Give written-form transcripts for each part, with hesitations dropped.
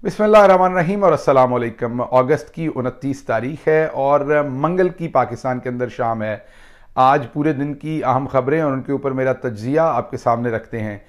बिस्मिल्लाहिर्रहमानिर्रहीम और अस्सलाम वालेकुम। अगस्त की 29 तारीख है और मंगल की पाकिस्तान के अंदर शाम है। आज पूरे दिन की अहम खबरें और उनके ऊपर मेरा तज्जिया आपके सामने रखते हैं।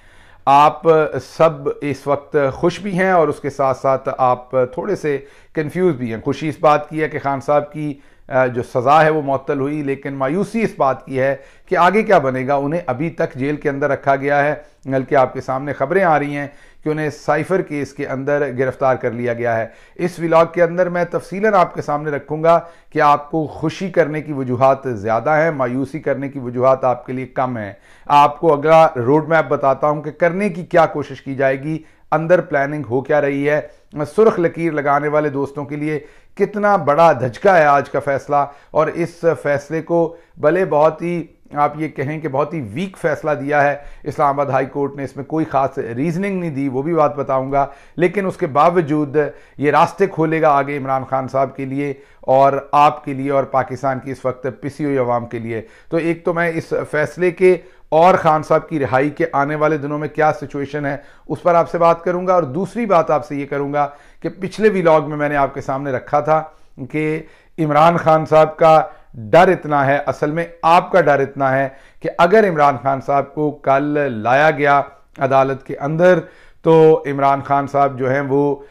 आप सब इस वक्त खुश भी हैं और उसके साथ साथ आप थोड़े से कंफ्यूज भी हैं। खुशी इस बात की है कि खान साहब की जो सज़ा है वो मुअत्तल हुई, लेकिन मायूसी इस बात की है कि आगे क्या बनेगा। उन्हें अभी तक जेल के अंदर रखा गया है, बल्कि आपके सामने खबरें आ रही हैं कि उन्हें साइफर केस के अंदर गिरफ्तार कर लिया गया है। इस व्लॉग के अंदर मैं तफसीलन आपके सामने रखूंगा कि आपको खुशी करने की वजूहात ज़्यादा हैं, मायूसी करने की वजूहात आपके लिए कम है। आपको अगला रोड मैप बताता हूं कि करने की क्या कोशिश की जाएगी, अंदर प्लानिंग हो क्या रही है। सुर्ख लकीर लगाने वाले दोस्तों के लिए कितना बड़ा धचका है आज का फैसला, और इस फैसले को भले बहुत ही आप ये कहें कि बहुत ही वीक फैसला दिया है इस्लामाबाद हाई कोर्ट ने, इसमें कोई खास रीजनिंग नहीं दी, वो भी बात बताऊंगा। लेकिन उसके बावजूद ये रास्ते खोलेगा आगे इमरान खान साहब के लिए और आपके लिए और पाकिस्तान की इस वक्त पिसी हुई अवाम के लिए। तो एक तो मैं इस फैसले के और खान साहब की रिहाई के आने वाले दिनों में क्या सिचुएशन है उस पर आपसे बात करूंगा, और दूसरी बात आपसे ये करूंगा कि पिछले व्लॉग में मैंने आपके सामने रखा था कि इमरान खान साहब का डर इतना है, असल में आपका डर इतना है कि अगर इमरान खान साहब को कल लाया गया अदालत के अंदर तो इमरान खान साहब जो हैं वो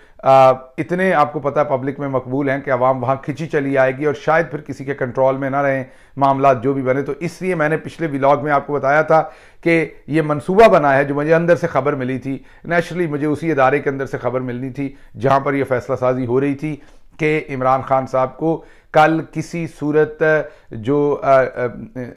इतने आपको पता है पब्लिक में मकबूल हैं कि अवाम वहाँ खिंची चली आएगी और शायद फिर किसी के कंट्रोल में ना रहें मामला जो भी बने। तो इसलिए मैंने पिछले व्लॉग में आपको बताया था कि ये मंसूबा बना है, जो मुझे अंदर से खबर मिली थी। नेचुरली मुझे उसी इदारे के अंदर से खबर मिलनी थी जहाँ पर यह फैसला साजी हो रही थी कि इमरान खान साहब को कल किसी सूरत जो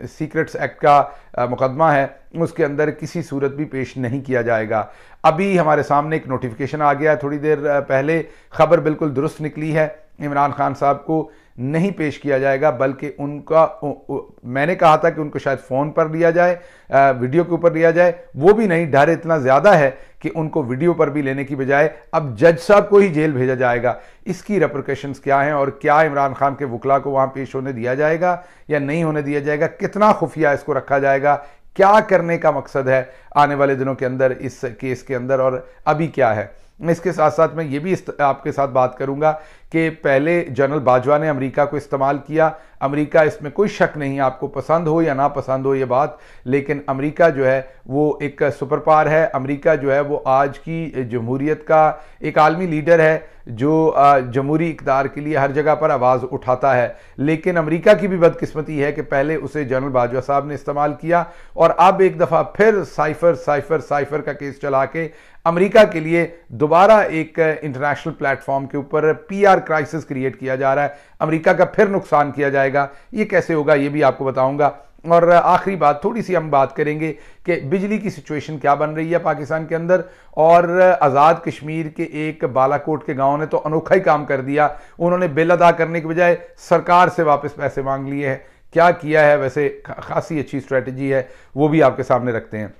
सीक्रेट्स एक्ट का मुकदमा है उसके अंदर किसी सूरत भी पेश नहीं किया जाएगा। अभी हमारे सामने एक नोटिफिकेशन आ गया है, थोड़ी देर पहले खबर बिल्कुल दुरुस्त निकली है। इमरान खान साहब को नहीं पेश किया जाएगा, बल्कि उनका मैंने कहा था कि उनको शायद फ़ोन पर लिया जाए, वीडियो के ऊपर लिया जाए, वो भी नहीं। डर इतना ज़्यादा है कि उनको वीडियो पर भी लेने की बजाय अब जज साहब को ही जेल भेजा जाएगा। इसकी रेपरकशंस क्या हैं और क्या इमरान खान के वकला को वहाँ पेश होने दिया जाएगा या नहीं होने दिया जाएगा, कितना खुफिया इसको रखा जाएगा, क्या करने का मकसद है आने वाले दिनों के अंदर इस केस के अंदर, और अभी क्या है। इसके साथ साथ मैं ये भी आपके साथ बात करूंगा कि पहले जनरल बाजवा ने अमेरिका को इस्तेमाल किया। अमेरिका, इसमें कोई शक नहीं, आपको पसंद हो या ना पसंद हो ये बात, लेकिन अमेरिका जो है वो एक सुपर पावर है। अमेरिका जो है वो आज की जमहूरियत का एक आलमी लीडर है जो जमहूरी इक़्तिदार के लिए हर जगह पर आवाज़ उठाता है। लेकिन अमेरिका की भी बदकिस्मती है कि पहले उसे जनरल बाजवा साहब ने इस्तेमाल किया और अब एक दफ़ा फिर साइफर का केस चला के अमेरिका के लिए दोबारा एक इंटरनेशनल प्लेटफॉर्म के ऊपर PR क्राइसिस क्रिएट किया जा रहा है। अमेरिका का फिर नुकसान किया जाएगा, ये कैसे होगा ये भी आपको बताऊंगा। और आखिरी बात, थोड़ी सी हम बात करेंगे कि बिजली की सिचुएशन क्या बन रही है पाकिस्तान के अंदर। और आज़ाद कश्मीर के एक बालाकोट के गांव ने तो अनोखा ही काम कर दिया, उन्होंने बिल अदा करने के बजाय सरकार से वापस पैसे मांग लिए हैं। क्या किया है, वैसे खासी अच्छी स्ट्रेटजी है, वो भी आपके सामने रखते हैं।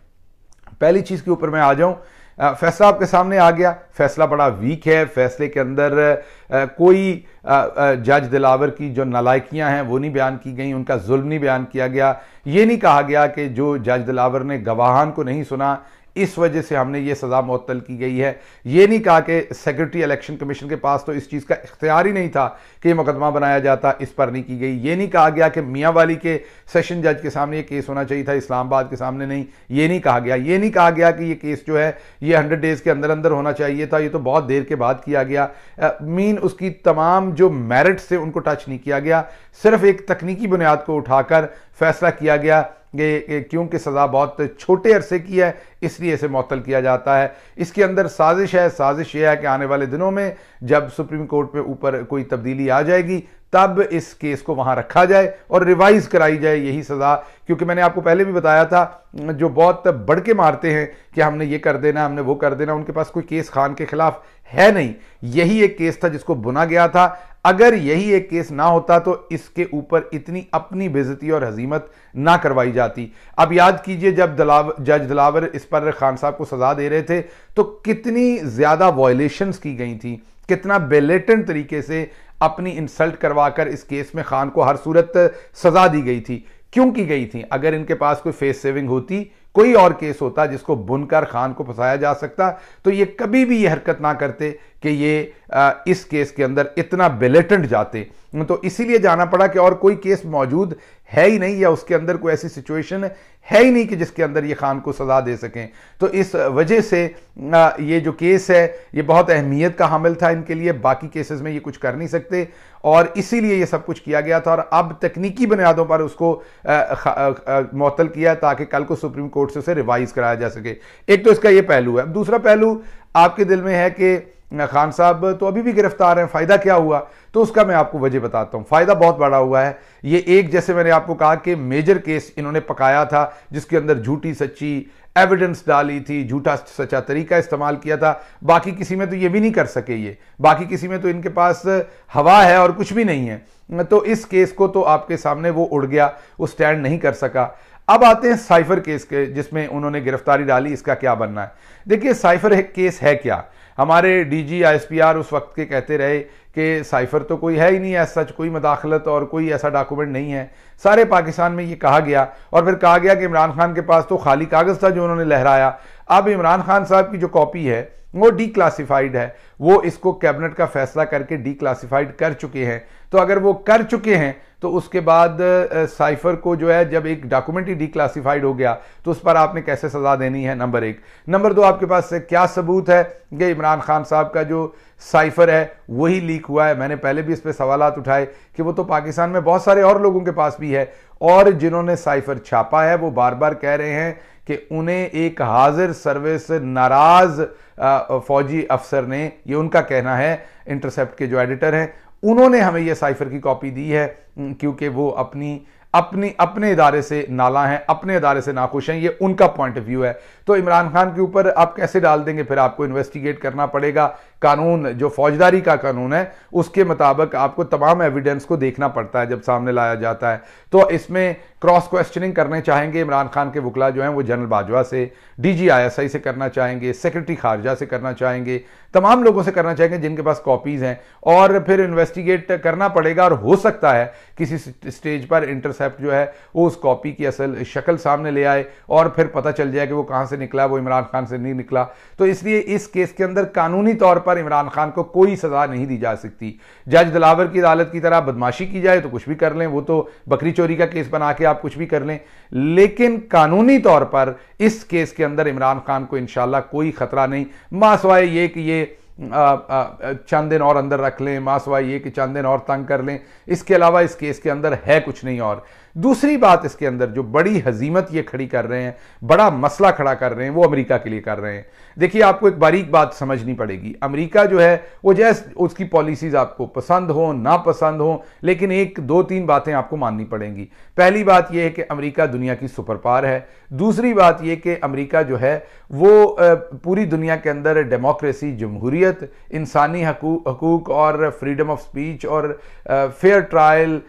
पहली चीज़ के ऊपर मैं आ जाऊं, फैसला आपके सामने आ गया। फैसला बड़ा वीक है, फैसले के अंदर कोई जज दिलावर की जो नालायकियां हैं वो नहीं बयान की गई, उनका जुल्म नहीं बयान किया गया। ये नहीं कहा गया कि जो जज दिलावर ने गवाहान को नहीं सुना इस वजह से हमने ये सज़ा मुअत्तल की गई है। ये नहीं कहा कि सेक्रेटरी इलेक्शन कमीशन के पास तो इस चीज़ का इख्तियार ही नहीं था कि मुकदमा बनाया जाता, इस पर नहीं की गई। ये नहीं कहा गया कि मियाँ वाली के सेशन जज के सामने ये केस होना चाहिए था, इस्लामाबाद के सामने नहीं। ये नहीं कहा गया। ये नहीं कहा गया कि ये केस जो है ये 100 डेज़ के अंदर अंदर होना चाहिए था, ये तो बहुत देर के बाद किया गया। मीन उसकी तमाम जो मेरिट से उनको टच नहीं किया गया, सिर्फ एक तकनीकी बुनियाद को उठाकर फैसला किया गया कि क्योंकि सज़ा बहुत छोटे अरसे की है इसलिए इसे मुअत्तल किया जाता है। इसके अंदर साजिश है। साजिश यह है कि आने वाले दिनों में जब सुप्रीम कोर्ट में ऊपर कोई तब्दीली आ जाएगी तब इस केस को वहां रखा जाए और रिवाइज कराई जाए यही सज़ा। क्योंकि मैंने आपको पहले भी बताया था, जो बहुत बढ़ के मारते हैं कि हमने ये कर देना, हमने वो कर देना, उनके पास कोई केस खान के खिलाफ है नहीं। यही एक केस था जिसको बुना गया था। अगर यही एक केस ना होता तो इसके ऊपर इतनी अपनी बेइज्जती और हजीमत ना करवाई जाती। अब याद कीजिए जब जज दिलावर इस पर खान साहब को सजा दे रहे थे तो कितनी ज्यादा वायलेशंस की गई थी, कितना बेलेटेंट तरीके से अपनी इंसल्ट करवाकर इस केस में खान को हर सूरत सजा दी गई थी। क्यों की गई थी? अगर इनके पास कोई फेस सेविंग होती, कोई और केस होता जिसको बुनकर खान को फंसाया जा सकता तो ये कभी भी ये हरकत ना करते कि ये इस केस के अंदर इतना बिलेटेंट जाते। तो इसीलिए जाना पड़ा कि और कोई केस मौजूद है ही नहीं या उसके अंदर कोई ऐसी सिचुएशन है ही नहीं कि जिसके अंदर ये खान को सजा दे सकें। तो इस वजह से ये जो केस है ये बहुत अहमियत का हामिल था इनके लिए, बाकी केसेस में ये कुछ कर नहीं सकते और इसीलिए ये सब कुछ किया गया था और अब तकनीकी बुनियादों पर उसको मुअत्तल किया ताकि कल को सुप्रीम कोर्ट से उसे रिवाइज कराया जा सके। एक तो इसका ये पहलू है। अब दूसरा पहलू आपके दिल में है कि खान साहब तो अभी भी गिरफ्तार हैं, फायदा क्या हुआ? तो उसका मैं आपको वजह बताता हूं। फायदा बहुत बड़ा हुआ है। ये एक, जैसे मैंने आपको कहा कि मेजर केस इन्होंने पकाया था जिसके अंदर झूठी सच्ची एविडेंस डाली थी, झूठा सच्चा तरीका इस्तेमाल किया था। बाकी किसी में तो ये भी नहीं कर सके, ये बाकी किसी में तो इनके पास हवा है और कुछ भी नहीं है। तो इस केस को तो आपके सामने वो उड़ गया, वो स्टैंड नहीं कर सका। अब आते हैं साइफर केस के जिसमें उन्होंने गिरफ्तारी डाली, इसका क्या बनना है? देखिए साइफर केस है क्या? हमारे डीजी आईएसपीआर उस वक्त के कहते रहे कि साइफर तो कोई है ही नहीं, ऐसा सच कोई मदाखलत और कोई ऐसा डॉक्यूमेंट नहीं है। सारे पाकिस्तान में ये कहा गया और फिर कहा गया कि इमरान खान के पास तो खाली कागज था जो उन्होंने लहराया। अब इमरान खान साहब की जो कॉपी है वो डीक्लासिफाइड है, वो इसको कैबिनेट का फैसला करके डीक्लासिफाइड कर चुके हैं। तो अगर वो कर चुके हैं तो उसके बाद साइफर को जो है जब एक डॉक्यूमेंट ही डीक्लासिफाइड हो गया तो उस पर आपने कैसे सजा देनी है? नंबर एक। नंबर दो, आपके पास क्या सबूत है कि इमरान खान साहब का जो साइफर है वही लीक हुआ है? मैंने पहले भी इस पर सवालात उठाए कि वो तो पाकिस्तान में बहुत सारे और लोगों के पास भी है और जिन्होंने साइफर छापा है वो बार बार कह रहे हैं कि उन्हें एक हाजिर सर्विस नाराज फौजी अफसर ने, ये उनका कहना है, इंटरसेप्ट के जो एडिटर हैं, उन्होंने हमें ये साइफर की कॉपी दी है क्योंकि वो अपने इदारे से नाला हैं, अपने इदारे से नाखुश हैं, ये उनका पॉइंट ऑफ व्यू है। तो इमरान खान के ऊपर आप कैसे डाल देंगे? फिर आपको इन्वेस्टिगेट करना पड़ेगा। कानून जो फौजदारी का कानून है उसके मुताबिक आपको तमाम एविडेंस को देखना पड़ता है जब सामने लाया जाता है। तो इसमें क्रॉस क्वेश्चनिंग करने चाहेंगे इमरान खान के वकला जो हैं वो जनरल बाजवा से, डीजी आईएसआई से करना चाहेंगे, सेक्रेटरी खारजा से करना चाहेंगे, तमाम लोगों से करना चाहेंगे जिनके पास कॉपीज हैं और फिर इन्वेस्टिगेट करना पड़ेगा। और हो सकता है किसी स्टेज पर इंटरसेप्ट जो है वो उस कॉपी की असल शक्ल सामने ले आए और फिर पता चल जाए कि वो कहां से निकला, वो इमरान खान से नहीं निकला। तो इसलिए इस केस के अंदर कानूनी तौर पर इमरान खान को कोई सजा नहीं दी जा सकती। जज दिलावर की अदालत की तरह बदमाशी की जाए तो कुछ भी कर लें, वो तो बकरी चोरी का केस बना के आप कुछ भी कर लें, लेकिन कानूनी तौर पर इस केस के अंदर इमरान खान को इंशाल्लाह कोई खतरा नहीं, मासवाए ये कि ये चंद दिन और अंदर रख लें, मासवाए ये कि चंद दिन और तंग कर लें, इसके अलावा इस केस के अंदर है कुछ नहीं। और दूसरी बात, इसके अंदर जो बड़ी हजीमत ये खड़ी कर रहे हैं, बड़ा मसला खड़ा कर रहे हैं, वो अमेरिका के लिए कर रहे हैं। देखिए आपको एक बारीक बात समझनी पड़ेगी। अमेरिका जो है वो जैसे उसकी पॉलिसीज आपको पसंद हो ना पसंद हो, लेकिन एक दो तीन बातें आपको माननी पड़ेंगी। पहली बात यह है कि अमेरिका दुनिया की सुपर पावर है। दूसरी बात यह कि अमेरिका जो है वो पूरी दुनिया के अंदर डेमोक्रेसी, जमहूरियत, इंसानी हकूक और फ्रीडम ऑफ स्पीच और fair trial,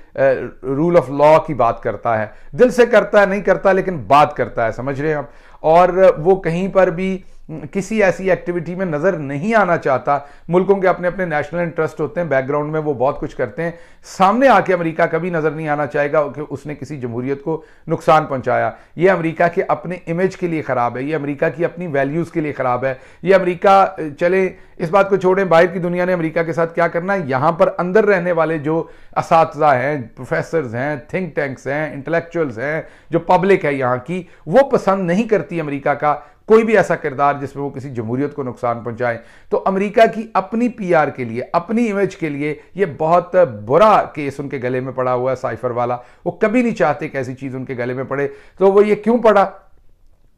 rule of law की बात करता है। दिल से करता है, नहीं करता, लेकिन बात करता है, समझ रहे हैं आप। और वो कहीं पर भी किसी ऐसी एक्टिविटी में नजर नहीं आना चाहता। मुल्कों के अपने अपने नेशनल इंटरेस्ट होते हैं, बैकग्राउंड में वो बहुत कुछ करते हैं। सामने आके अमेरिका कभी नजर नहीं आना चाहेगा कि उसने किसी जमहूरियत को नुकसान पहुंचाया। ये अमेरिका के अपने इमेज के लिए खराब है, ये अमेरिका की अपनी वैल्यूज के लिए खराब है। ये अमेरिका, चले इस बात को छोड़ें बाहर की दुनिया ने अमेरिका के साथ क्या करना है, यहां पर अंदर रहने वाले जो असातिज़ा हैं, प्रोफेसर्स हैं, थिंक टैंक्स हैं, इंटेलेक्चुअल्स हैं, जो पब्लिक है यहाँ की, वो पसंद नहीं करती अमेरिका का कोई भी ऐसा किरदार जिसमें वो किसी जमहूरियत को नुकसान पहुंचाए। तो अमेरिका की अपनी पीआर के लिए, अपनी इमेज के लिए ये बहुत बुरा केस उनके गले में पड़ा हुआ है साइफर वाला। वो कभी नहीं चाहते कि ऐसी चीज उनके गले में पड़े। तो वो ये क्यों पड़ा?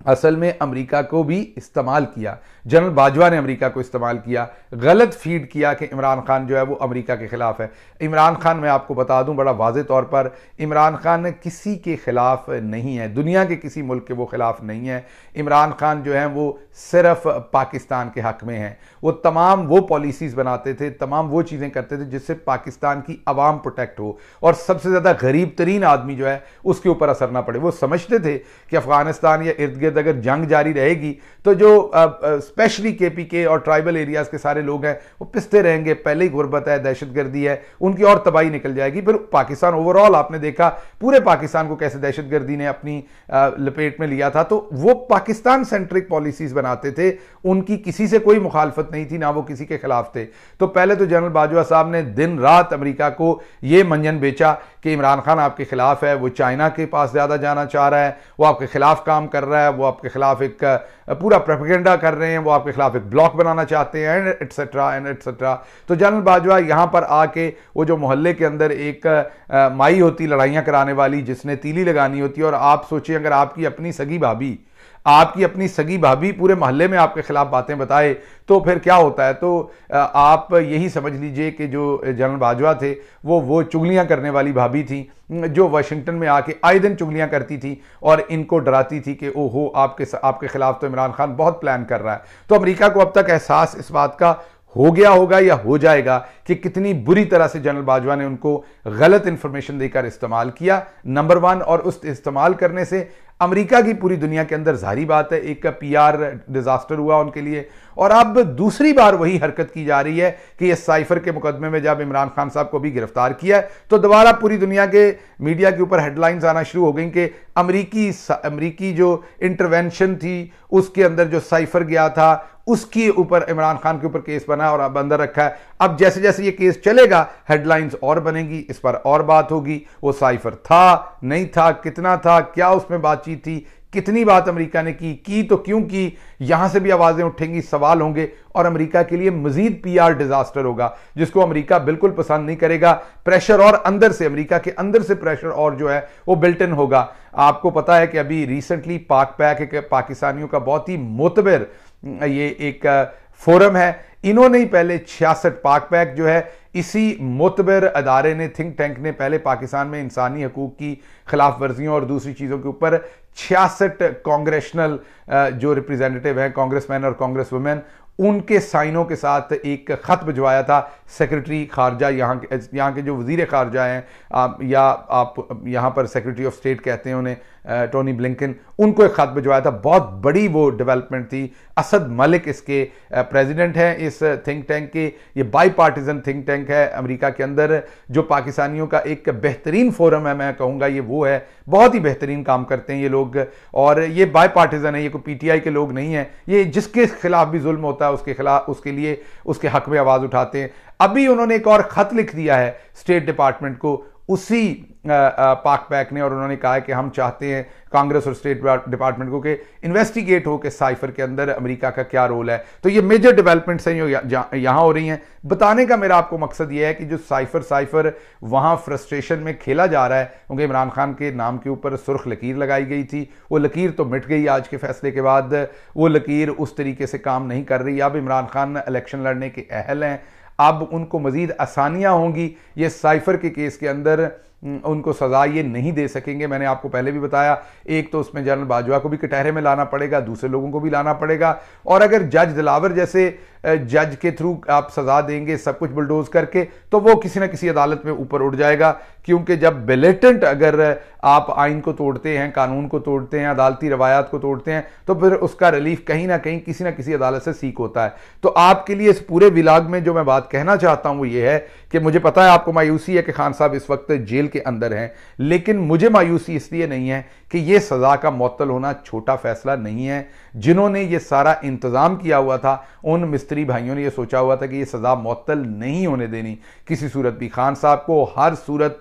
असल में अमेरिका को भी इस्तेमाल किया, जनरल बाजवा ने अमेरिका को इस्तेमाल किया, गलत फीड किया कि इमरान खान जो है वो अमेरिका के खिलाफ है। इमरान खान, मैं आपको बता दूं बड़ा वाज़ेह तौर पर, इमरान खान किसी के खिलाफ नहीं है, दुनिया के किसी मुल्क के वो खिलाफ नहीं है। इमरान खान जो है वो सिर्फ पाकिस्तान के हक में है। वो तमाम वो पॉलिसीज बनाते थे, तमाम वो चीज़ें करते थे जिससे पाकिस्तान की आवाम प्रोटेक्ट हो और सबसे ज़्यादा गरीब तरीन आदमी जो है उसके ऊपर असर ना पड़े। वो समझते थे कि अफगानिस्तान या इर्द गिर्द इर्द अगर जंग जारी रहेगी तो जो स्पेशली केपीके और ट्राइबल एरियाज के सारे लोग हैं वो पिसते रहेंगे। पहले ही गुर्बत है, दहशतगर्दी है, उनकी और तबाही निकल जाएगी। फिर पाकिस्तान ओवरऑल आपने देखा पूरे पाकिस्तान को कैसे दहशतगर्दी ने अपनी लपेट में लिया था। तो वो पाकिस्तान सेंट्रिक पॉलिसीज बनाते थे, उनकी किसी से कोई मुखालफत नहीं थी, ना वो किसी के खिलाफ थे। तो पहले तो जनरल बाजवा साहब ने दिन रात अमेरिका को ये मंजन बेचा कि इमरान खान आपके खिलाफ है, वो चाइना के पास ज्यादा जाना चाह रहा है, वो आपके खिलाफ काम कर रहा है, वो आपके खिलाफ एक पूरा प्रोपेगेंडा कर रहे हैं, वो आपके खिलाफ एक ब्लॉक बनाना चाहते हैं, एटसेट्रा एंड एटसेट्रा। तो जनरल बाजवा यहां पर आके वो जो मोहल्ले के अंदर एक माई होती लड़ाइयां कराने वाली, जिसने तीली लगानी होती है, और आप सोचिए अगर आपकी अपनी सगी भाभी पूरे मोहल्ले में आपके खिलाफ बातें बताए तो फिर क्या होता है। तो आप यही समझ लीजिए कि जो जनरल बाजवा थे वो चुगलियां करने वाली भाभी थी, जो वाशिंगटन में आके आए दिन चुगलियां करती थी और इनको डराती थी कि ओहो आपके खिलाफ तो इमरान खान बहुत प्लान कर रहा है। तो अमेरिका को अब तक एहसास इस बात का हो गया होगा या हो जाएगा कि कितनी बुरी तरह से जनरल बाजवा ने उनको गलत इंफॉर्मेशन देकर इस्तेमाल किया, नंबर 1। और उस इस्तेमाल करने से अमेरिका की पूरी दुनिया के अंदर जाहिर बात है एक पीआर डिजास्टर हुआ उनके लिए। और अब दूसरी बार वही हरकत की जा रही है कि ये साइफर के मुकदमे में जब इमरान खान साहब को भी गिरफ्तार किया है तो दोबारा पूरी दुनिया के मीडिया के ऊपर हेडलाइंस आना शुरू हो गई कि अमेरिकी जो इंटरवेंशन थी उसके अंदर जो साइफर गया था उसके ऊपर इमरान खान के ऊपर केस बना और अब अंदर रखा है। अब जैसे जैसे ये केस चलेगा हेडलाइंस और बनेगी, इस पर और बात होगी, वो साइफर था नहीं था, कितना था, क्या उसमें बातचीत थी, कितनी बात अमेरिका ने की तो क्यों की, यहां से भी आवाजें उठेंगी, सवाल होंगे और अमेरिका के लिए मजीद पीआर डिजास्टर होगा जिसको अमेरिका बिल्कुल पसंद नहीं करेगा। प्रेशर और अंदर से, अमेरिका के अंदर से प्रेशर और जो है वो बिल्ट इन होगा। आपको पता है कि अभी रिसेंटली पाक पैक एक पाकिस्तानियों का बहुत ही मोतबर ये एक फोरम है, इन्होंने ही पहले 66 पाक पैक जो है इसी मोतबर अदारे ने, थिंक टैंक ने पहले पाकिस्तान में इंसानी हकूक की खिलाफ वर्जियों और दूसरी चीज़ों के ऊपर 66 कांग्रेशनल जो रिप्रेजेंटेटिव हैं, कांग्रेसमैन और कांग्रेस वुमेन, उनके साइनों के साथ एक खत भिजवाया था सेक्रेटरी खारजा, यहाँ के जो वजीर खारजा हैं या आप यहाँ पर सेक्रेटरी ऑफ स्टेट कहते हैं उन्हें, टोनी ब्लिंकन, उनको एक खत भिजवाया था। बहुत बड़ी वो डेवलपमेंट थी। असद मलिक इसके प्रेसिडेंट हैं इस थिंक टैंक के। ये बाई पार्टीजन थिंक टैंक है अमेरिका के अंदर जो पाकिस्तानियों का एक बेहतरीन फोरम है, मैं कहूँगा ये वो है, बहुत ही बेहतरीन काम करते हैं ये लोग। और ये बाई पार्टीजन है, ये कोई पीटीआई के लोग नहीं है, ये जिसके खिलाफ भी जुल्म होता है उसके खिलाफ, उसके लिए, उसके हक में आवाज उठाते हैं। अभी उन्होंने एक और खत लिख दिया है स्टेट डिपार्टमेंट को, उसी पाक पैक ने, और उन्होंने कहा है कि हम चाहते हैं कांग्रेस और स्टेट डिपार्टमेंट को कि इन्वेस्टिगेट हो कि साइफर के अंदर अमेरिका का क्या रोल है। तो ये मेजर डेवलपमेंट्स हैं यहाँ हो रही हैं। बताने का मेरा आपको मकसद ये है कि जो साइफर वहाँ फ्रस्ट्रेशन में खेला जा रहा है, क्योंकि इमरान खान के नाम के ऊपर सुर्ख लकीर लगाई गई थी, वो लकीर तो मिट गई आज के फैसले के बाद, वो लकीर उस तरीके से काम नहीं कर रही। अब इमरान खान इलेक्शन लड़ने के अहल हैं, अब उनको मजीद आसानियां होंगी। ये साइफर के केस के अंदर उनको सजा ये नहीं दे सकेंगे। मैंने आपको पहले भी बताया, एक तो उसमें जनरल बाजवा को भी कटहरे में लाना पड़ेगा, दूसरे लोगों को भी लाना पड़ेगा, और अगर जज दिलावर जैसे जज के थ्रू आप सजा देंगे सब कुछ बुलडोज करके, तो वो किसी ना किसी अदालत में ऊपर उठ जाएगा। क्योंकि जब बिलेटेंट अगर आप आइन को तोड़ते हैं, कानून को तोड़ते हैं, अदालती रवायात को तोड़ते हैं, तो फिर उसका रिलीफ कहीं ना कहीं किसी ना किसी अदालत से सीख होता है। तो आपके लिए इस पूरे विलाग में जो मैं बात कहना चाहता हूं वो ये है कि मुझे पता है आपको मायूसी है कि खान साहब इस वक्त जेल के अंदर हैं, लेकिन मुझे मायूसी इसलिए नहीं है कि यह सजा का मुअत्तल होना छोटा फैसला नहीं है। जिन्होंने ये सारा इंतजाम किया हुआ था, उन मिस्त्री भाइयों ने यह सोचा हुआ था कि यह सजा मुअत्तल नहीं होने देनी किसी सूरत भी। खान साहब को हर सूरत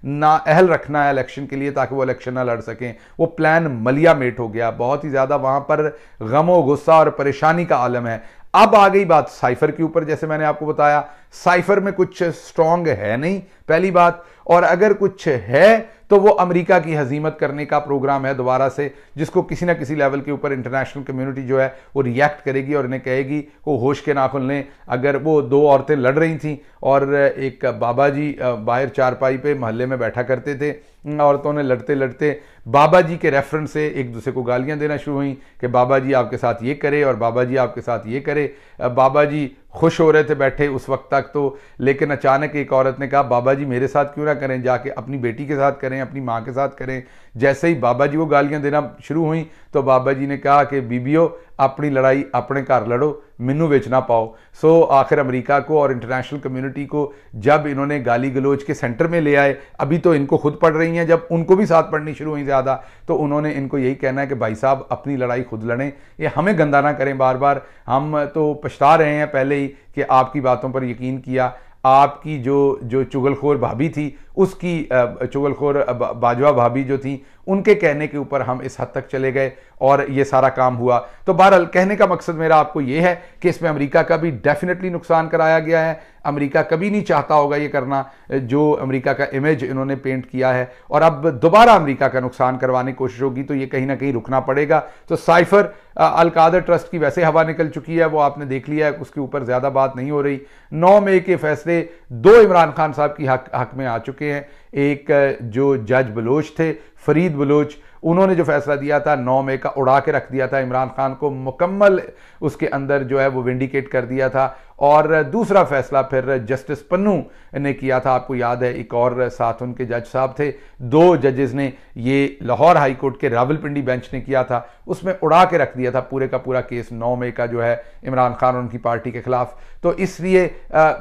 नाअहल रखना है इलेक्शन के लिए ताकि वो इलेक्शन ना लड़ सकें। वो प्लान मलिया मेट हो गया, बहुत ही ज्यादा वहां पर गमो गुस्सा और परेशानी का आलम है। अब आ गई बात साइफर के ऊपर। जैसे मैंने आपको बताया, साइफर में कुछ स्ट्रांग है नहीं, पहली बात, और अगर कुछ है तो वो अमेरिका की हजीमत करने का प्रोग्राम है दोबारा से, जिसको किसी ना किसी लेवल के ऊपर इंटरनेशनल कम्युनिटी जो है वो रिएक्ट करेगी और इन्हें कहेगी वो होश के नाखुन लें। अगर वो दो औरतें लड़ रही थीं और एक बाबा जी बाहर चारपाई पे मोहल्ले में बैठा करते थे, औरतों ने लड़ते लड़ते बाबा जी के रेफरेंस से एक दूसरे को गालियां देना शुरू हुई कि बाबा जी आपके साथ ये करे और बाबा जी आपके साथ ये करे। बाबा जी खुश हो रहे थे बैठे उस वक्त तक तो, लेकिन अचानक एक औरत ने कहा बाबा जी मेरे साथ क्यों ना करें, जाके अपनी बेटी के साथ करें, अपनी माँ के साथ करें। जैसे ही बाबा जी वो गालियां देना शुरू हुई तो बाबा जी ने कहा कि बीबियो अपनी लड़ाई अपने घर लड़ो, मिन्नू बेच ना पाओ। सो आखिर अमेरिका को और इंटरनेशनल कम्युनिटी को जब इन्होंने गाली गलोच के सेंटर में ले आए, अभी तो इनको खुद पढ़ रही हैं, जब उनको भी साथ पढ़नी शुरू हुई ज़्यादा, तो उन्होंने इनको यही कहना है कि भाई साहब अपनी लड़ाई खुद लड़ें, ये हमें गंदा ना करें बार बार। हम तो पछता रहे हैं पहले ही कि आपकी बातों पर यकीन किया। आपकी जो चुगलखोर भाभी थी, उसकी चुगलखोर बाजवा भाभी जो थी, उनके कहने के ऊपर हम इस हद तक चले गए और ये सारा काम हुआ। तो बहरहाल कहने का मकसद मेरा आपको ये है कि इसमें अमेरिका का भी डेफिनेटली नुकसान कराया गया है। अमेरिका कभी नहीं चाहता होगा ये करना, जो अमेरिका का इमेज इन्होंने पेंट किया है, और अब दोबारा अमेरिका का नुकसान करवाने की कोशिश होगी तो ये कहीं ना कहीं रुकना पड़ेगा। तो साइफर अल-कादर ट्रस्ट की वैसे हवा निकल चुकी है, वो आपने देख लिया है, उसके ऊपर ज़्यादा बात नहीं हो रही। 9 मई के फैसले 2 इमरान खान साहब की हक में आ चुके हैं। एक जो जज बलोच थे, फरीद बलोच, उन्होंने जो फैसला दिया था 9 मई का, उड़ा के रख दिया था इमरान खान को, मुकम्मल उसके अंदर जो है वो विंडिकेट कर दिया था। और दूसरा फैसला फिर जस्टिस पन्नू ने किया था, आपको याद है, एक और साथ उनके जज साहब थे, 2 जजेस ने, ये लाहौर हाई कोर्ट के रावलपिंडी बेंच ने किया था, उसमें उड़ा के रख दिया था पूरे का पूरा केस 9 मई का जो है इमरान खान और उनकी पार्टी के खिलाफ। तो इसलिए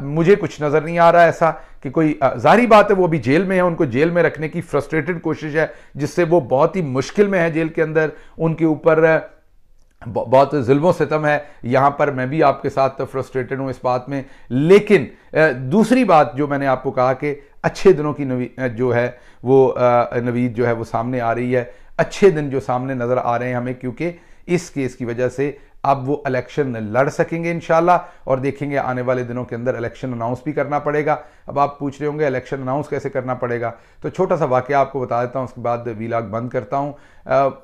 मुझे कुछ नजर नहीं आ रहा ऐसा कि कोई, जाहिर बात है वो अभी जेल में है, उनको जेल में रखने की फ्रस्ट्रेटेड कोशिश है, जिससे वो बहुत ही मुश्किल में है जेल के अंदर, उनके ऊपर बहुत जुल्म सितम है। यहां पर मैं भी आपके साथ फ्रस्ट्रेटेड हूं इस बात में। लेकिन दूसरी बात जो मैंने आपको कहा कि अच्छे दिनों की जो है वो नवीद जो है वो सामने आ रही है, अच्छे दिन जो सामने नजर आ रहे हैं हमें, क्योंकि इस केस की वजह से अब वो इलेक्शन लड़ सकेंगे इंशाल्लाह, और देखेंगे आने वाले दिनों के अंदर इलेक्शन अनाउंस भी करना पड़ेगा। अब आप पूछ रहे होंगे इलेक्शन अनाउंस कैसे करना पड़ेगा, तो छोटा सा वाकया आपको बता देता हूं, उसके बाद वीलॉग बंद करता हूं।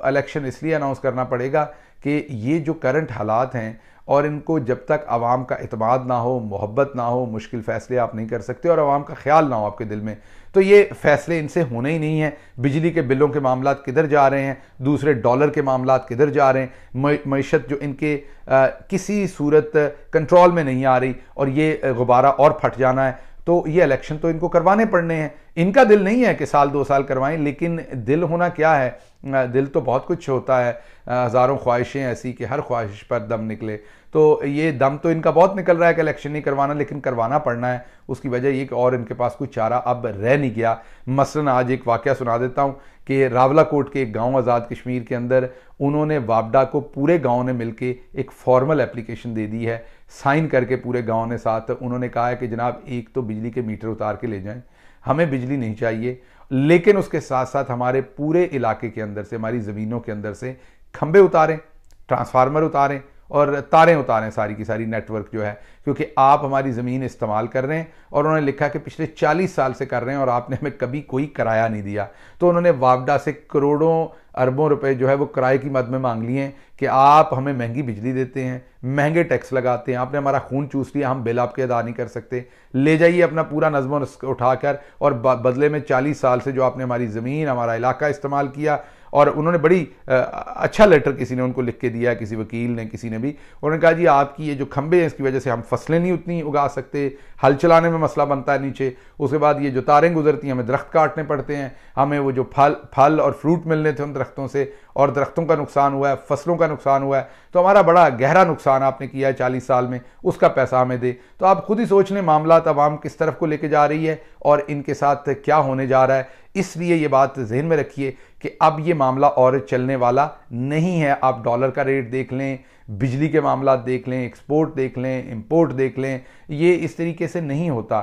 इलेक्शन इसलिए अनाउंस करना पड़ेगा कि ये जो करंट हालात हैं, और इनको जब तक आवाम का इत्मीनान ना हो, मोहब्बत ना हो, मुश्किल फ़ैसले आप नहीं कर सकते, और आवाम का ख्याल ना हो आपके दिल में, तो ये फ़ैसले इनसे होने ही नहीं हैं। बिजली के बिलों के मामलात किधर जा रहे हैं, दूसरे डॉलर के मामलात किधर जा रहे हैं, मईशत जो इनके किसी सूरत कंट्रोल में नहीं आ रही, और ये गुब्बारा और फट जाना है। तो ये इलेक्शन तो इनको करवाने पड़ने हैं। इनका दिल नहीं है कि साल 2 साल करवाएं, लेकिन दिल होना क्या है, दिल तो बहुत कुछ होता है, हज़ारों ख्वाहिशें ऐसी कि हर ख्वाहिश पर दम निकले। तो ये दम तो इनका बहुत निकल रहा है कि इलेक्शन नहीं करवाना, लेकिन करवाना पड़ना है। उसकी वजह ये कि और इनके पास कोई चारा अब रह नहीं गया। मसलन आज एक वाक़या सुना देता हूँ कि रावलाकोट के एक गाँव आज़ाद कश्मीर के अंदर उन्होंने वापडा को, पूरे गाँव ने मिलकर एक फॉर्मल एप्लीकेशन दे दी है, साइन करके पूरे गाँव ने साथ। उन्होंने कहा है कि जनाब एक तो बिजली के मीटर उतार के ले जाएं, हमें बिजली नहीं चाहिए, लेकिन उसके साथ साथ हमारे पूरे इलाके के अंदर से, हमारी ज़मीनों के अंदर से खंबे उतारें, ट्रांसफार्मर उतारें और तारें उतारें, सारी की सारी नेटवर्क जो है, क्योंकि आप हमारी ज़मीन इस्तेमाल कर रहे हैं। और उन्होंने लिखा कि पिछले 40 साल से कर रहे हैं और आपने हमें कभी कोई किराया नहीं दिया। तो उन्होंने वापडा से करोड़ों अरबों रुपए जो है वो किराए की मद में मांग लिए हैं कि आप हमें महंगी बिजली देते हैं, महंगे टैक्स लगाते हैं, आपने हमारा खून चूस लिया, हम बिल आपके अदा नहीं कर सकते, ले जाइए अपना पूरा नज़्म उठाकर, और बदले में 40 साल से जो आपने हमारी ज़मीन, हमारा इलाका इस्तेमाल किया। और उन्होंने बड़ी अच्छा लेटर किसी ने उनको लिख के दिया, किसी वकील ने, किसी ने भी, उन्होंने कहा जी आपकी ये जो खंबे हैं इसकी वजह से हम फसलें नहीं उतनी उगा सकते, हल चलाने में मसला बनता है नीचे, उसके बाद ये जो तारें गुजरती हैं हमें दरख्त काटने पड़ते हैं, हमें वो जो फल और फ्रूट मिलने थे उन दरख्तों से, और दरख्तों का नुकसान हुआ है, फसलों का नुकसान हुआ है, तो हमारा बड़ा गहरा नुकसान आपने किया है 40 साल में, उसका पैसा हमें दे। तो आप खुद ही सोच लें मामलात अवाम किस तरफ को लेके जा रही है और इनके साथ क्या होने जा रहा है। इसलिए ये बात जहन में रखिए कि अब ये मामला और चलने वाला नहीं है। आप डॉलर का रेट देख लें, बिजली के मामला देख लें, एक्सपोर्ट देख लें, इंपोर्ट देख लें, ये इस तरीके से नहीं होता।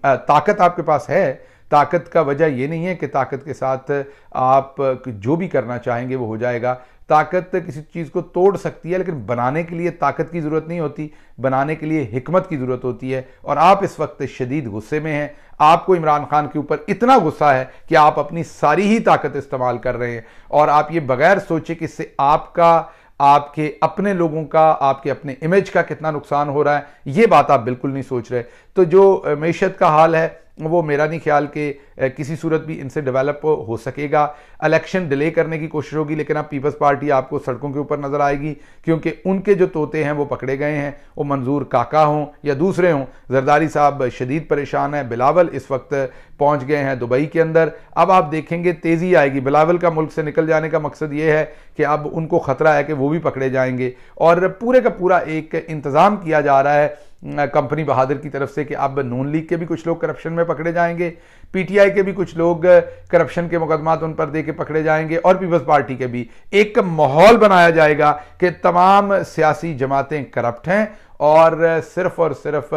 ताकत आपके पास है, ताकत का वजह ये नहीं है कि ताकत के साथ आप जो भी करना चाहेंगे वो हो जाएगा। ताकत किसी चीज़ को तोड़ सकती है, लेकिन बनाने के लिए ताकत की ज़रूरत नहीं होती, बनाने के लिए हिकमत की ज़रूरत होती है। और आप इस वक्त शदीद गुस्से में हैं, आपको इमरान खान के ऊपर इतना गुस्सा है कि आप अपनी सारी ही ताकत इस्तेमाल कर रहे हैं, और आप ये बगैर सोचे कि इससे आपका, आपके अपने लोगों का, आपके अपने इमेज का कितना नुकसान हो रहा है, ये बात आप बिल्कुल नहीं सोच रहे। तो जो मईशत का हाल है वो मेरा नहीं ख्याल कि किसी सूरत भी इनसे डेवलप हो सकेगा। इलेक्शन डिले करने की कोशिश होगी, लेकिन अब पीपल्स पार्टी आपको सड़कों के ऊपर नजर आएगी, क्योंकि उनके जो तोते हैं वो पकड़े गए हैं, वो मंजूर काका हों या दूसरे हों। जरदारी साहब शदीद परेशान है, बिलावल इस वक्त पहुंच गए हैं दुबई के अंदर। अब आप देखेंगे तेजी आएगी। बिलावल का मुल्क से निकल जाने का मकसद ये है कि अब उनको खतरा है कि वो भी पकड़े जाएंगे, और पूरे का पूरा एक इंतजाम किया जा रहा है कंपनी बहादुर की तरफ से कि अब नून लीग के भी कुछ लोग करप्शन में पकड़े जाएंगे, पीटीआई के भी कुछ लोग करप्शन के मुकदमात उन पर दे के पकड़े जाएंगे, और पीपल्स पार्टी के भी। एक माहौल बनाया जाएगा कि तमाम सियासी जमातें करप्ट हैं और सिर्फ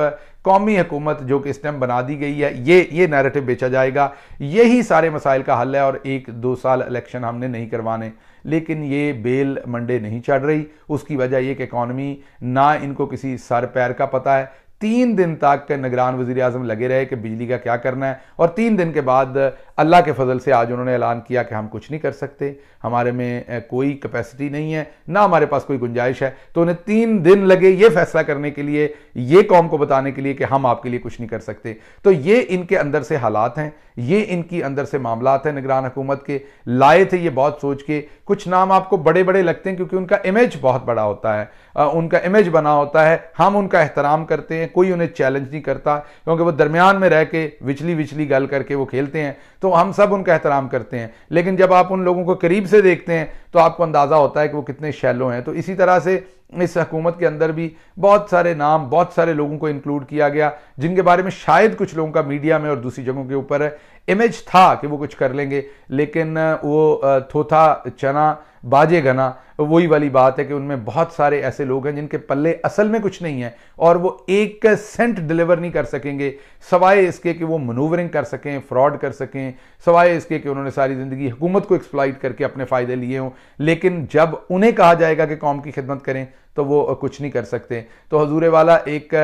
कौमी हुकूमत जो कि इस टाइम बना दी गई है, ये नैरेटिव बेचा जाएगा। यही सारे मसाइल का हल है, और 1-2 साल इलेक्शन हमने नहीं करवाने। लेकिन ये बेल मंडे नहीं चढ़ रही। उसकी वजह यह कि इकॉनमी ना इनको किसी सर पैर का पता है। 3 दिन तक निगरान वज़ीर आज़म लगे रहे कि बिजली का क्या करना है, और 3 दिन के बाद अल्लाह के फजल से आज उन्होंने ऐलान किया कि हम कुछ नहीं कर सकते, हमारे में कोई कैपेसिटी नहीं है, ना हमारे पास कोई गुंजाइश है। तो उन्हें 3 दिन लगे ये फैसला करने के लिए, ये कौम को बताने के लिए कि हम आपके लिए कुछ नहीं कर सकते। तो ये इनके अंदर से हालात हैं, ये इनकी अंदर से मामलात हैं निगरान हुकूमत के। लाए थे ये बहुत सोच के। कुछ नाम आपको बड़े बड़े लगते हैं क्योंकि उनका इमेज बहुत बड़ा होता है, उनका इमेज बना होता है, हम उनका एहतराम करते हैं, कोई उन्हें चैलेंज नहीं करता, क्योंकि वो दरमियान में रह के विचली गल करके वो खेलते हैं, तो हम सब उनका एहतराम करते हैं। लेकिन जब आप उन लोगों को करीब से देखते हैं तो आपको अंदाजा होता है कि वो कितने शैलो हैं। तो इसी तरह से इस हुकूमत के अंदर भी बहुत सारे नाम, बहुत सारे लोगों को इंक्लूड किया गया, जिनके बारे में शायद कुछ लोगों का मीडिया में और दूसरी जगहों के ऊपर इमेज था कि वो कुछ कर लेंगे, लेकिन वो थोथा चना बाजे घना, वही वाली बात है कि उनमें बहुत सारे ऐसे लोग हैं जिनके पल्ले असल में कुछ नहीं है, और वो 1 सेंट डिलीवर नहीं कर सकेंगे, सवाए इसके कि वो मनूवरिंग कर सकें, फ्रॉड कर सकें, सवाए इसके कि उन्होंने सारी ज़िंदगी हुकूमत को एक्सप्लॉइट करके अपने फ़ायदे लिए हों। लेकिन जब उन्हें कहा जाएगा कि कौम की खिदमत करें तो वो कुछ नहीं कर सकते। तो हजूरे वाला एक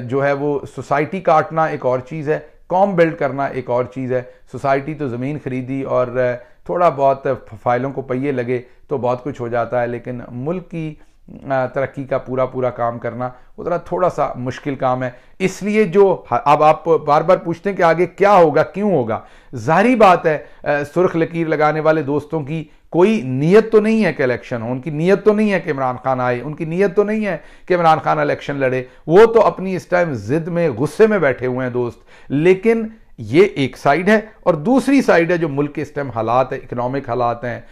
जो है वो सोसाइटी काटना एक और चीज़ है, कौम बिल्ड करना एक और चीज़ है। सोसाइटी तो ज़मीन खरीदी और थोड़ा बहुत फाइलों को पहिए लगे तो बहुत कुछ हो जाता है, लेकिन मुल्क की तरक्की का पूरा काम करना वो ज़रा थोड़ा सा मुश्किल काम है। इसलिए जो अब आप बार बार पूछते हैं कि आगे क्या होगा, क्यों होगा, जाहिर बात है सुर्ख लकीर लगाने वाले दोस्तों की कोई नीयत तो नहीं है कि इलेक्शन हो, उनकी नीयत तो नहीं है कि इमरान खान आए, उनकी नीयत तो नहीं है कि इमरान खान इलेक्शन लड़े। वो तो अपनी इस टाइम जिद में, गुस्से में बैठे हुए हैं दोस्त। लेकिन ये एक साइड है, और दूसरी साइड है जो मुल्क के इस टाइम हालात है, इकोनॉमिक हालात हैं,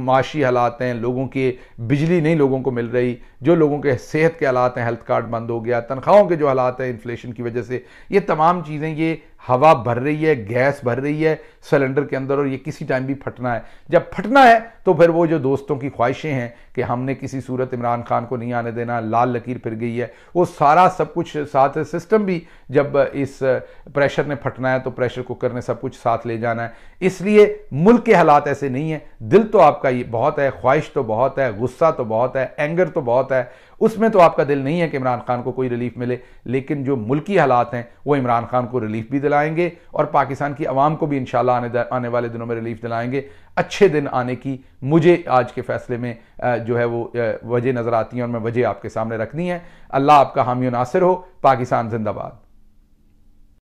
माशी हालात हैं, लोगों की बिजली नहीं लोगों को मिल रही, जो लोगों के सेहत के हालात हैं, हेल्थ कार्ड बंद हो गया, तनख्वाहों के जो हालात हैं इन्फ्लेशन की वजह से, ये तमाम चीज़ें, ये हवा भर रही है, गैस भर रही है सिलेंडर के अंदर, और ये किसी टाइम भी फटना है। जब फटना है तो फिर वो जो दोस्तों की ख्वाहिशें हैं कि हमने किसी सूरत इमरान खान को नहीं आने देना, लाल लकीर फिर गई है, वो सारा सब कुछ साथ, सिस्टम भी जब इस प्रेशर ने फटना है तो प्रेशर कुकर ने सब कुछ साथ ले जाना है। इसलिए मुल्क के हालात ऐसे नहीं है। दिल तो आपका ये बहुत है, ख्वाहिश तो बहुत है, गुस्सा तो बहुत है, एंगर तो बहुत है, उसमें तो आपका दिल नहीं है कि इमरान खान को कोई रिलीफ मिले। लेकिन जो मुल्की हालात हैं वो इमरान खान को रिलीफ भी दिलाएंगे, और पाकिस्तान की आवाम को भी इंशाल्लाह आने वाले दिनों में रिलीफ दिलाएंगे। अच्छे दिन आने की मुझे आज के फैसले में जो है वो वजह नज़र आती है, और मैं वजह आपके सामने रखनी है। अल्लाह आपका हामी और नासिर हो। पाकिस्तान जिंदाबाद।